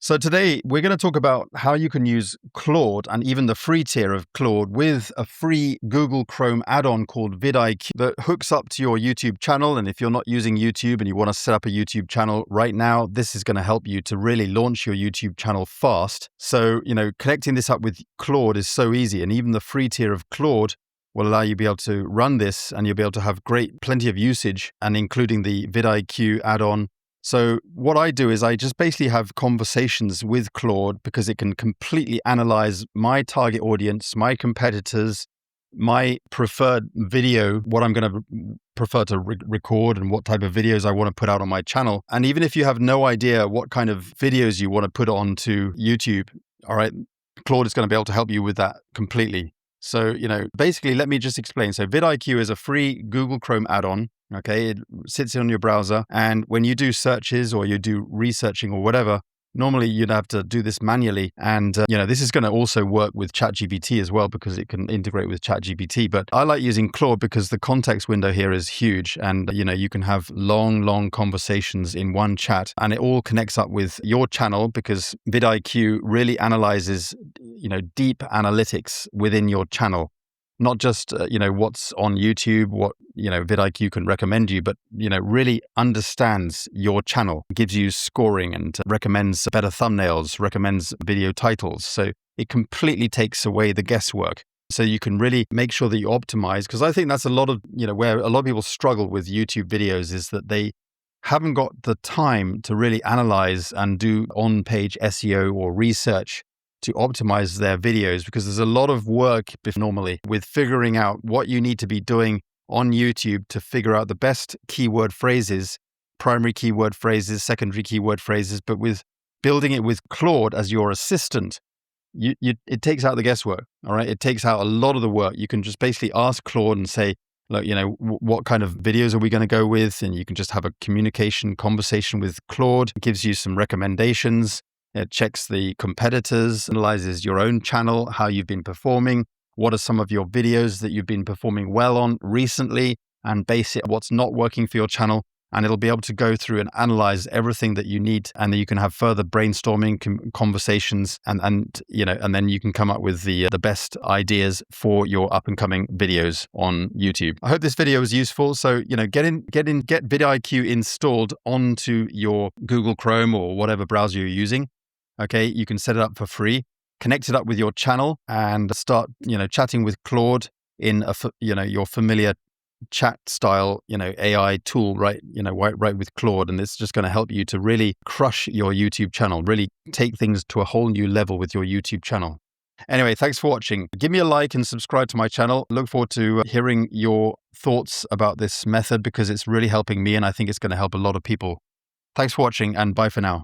So today we're going to talk about how you can use Claude and even the free tier of Claude with a free Google Chrome add-on called VidIQ that hooks up to your YouTube channel. And if you're not using YouTube and you want to set up a YouTube channel right now, this is going to help you to really launch your YouTube channel fast. So, connecting this up with Claude is so easy. And even the free tier of Claude will allow you to be able to run this, and you'll be able to have plenty of usage, and including the VidIQ add-on. So what I do is I just basically have conversations with Claude because it can completely analyze my target audience, my competitors, my preferred video, what I'm going to prefer to record and what type of videos I want to put out on my channel. And even if you have no idea what kind of videos you want to put onto YouTube, all right, Claude is going to be able to help you with that completely. So, basically, let me just explain. So VidIQ is a free Google Chrome add-on. Okay, it sits on your browser. And when you do searches or you do researching or whatever, normally you'd have to do this manually. And, this is going to also work with ChatGPT as well because it can integrate with ChatGPT. But I like using Claude because the context window here is huge. And, you can have long conversations in one chat, and it all connects up with your channel because VidIQ really analyzes, deep analytics within your channel. Not just, what's on YouTube, what, VidIQ can recommend you, but, really understands your channel, gives you scoring and recommends better thumbnails, recommends video titles. So it completely takes away the guesswork. So you can really make sure that you optimize, because I think that's a lot of, where a lot of people struggle with YouTube videos is that they haven't got the time to really analyze and do on-page SEO or research to optimize their videos, because there's a lot of work normally with figuring out what you need to be doing on YouTube to figure out the best keyword phrases, primary keyword phrases, secondary keyword phrases. But with building it with Claude as your assistant, it takes out the guesswork. All right. It takes out a lot of the work. You can just basically ask Claude and say, look, what kind of videos are we going to go with? And you can just have a conversation with Claude. It gives you some recommendations. It checks the competitors, analyzes your own channel, how you've been performing, what are some of your videos that you've been performing well on recently, and base it on what's not working for your channel. And it'll be able to go through and analyze everything that you need. And then you can have further brainstorming conversations and then you can come up with the best ideas for your up and coming videos on YouTube. I hope this video was useful. So, get VidIQ installed onto your Google Chrome or whatever browser you're using. Okay, you can set it up for free, connect it up with your channel and start, chatting with Claude in your familiar chat style, AI tool, right with Claude. And it's just going to help you to really crush your YouTube channel, really take things to a whole new level with your YouTube channel. Anyway, thanks for watching. Give me a like and subscribe to my channel. Look forward to hearing your thoughts about this method because it's really helping me and I think it's going to help a lot of people. Thanks for watching and bye for now.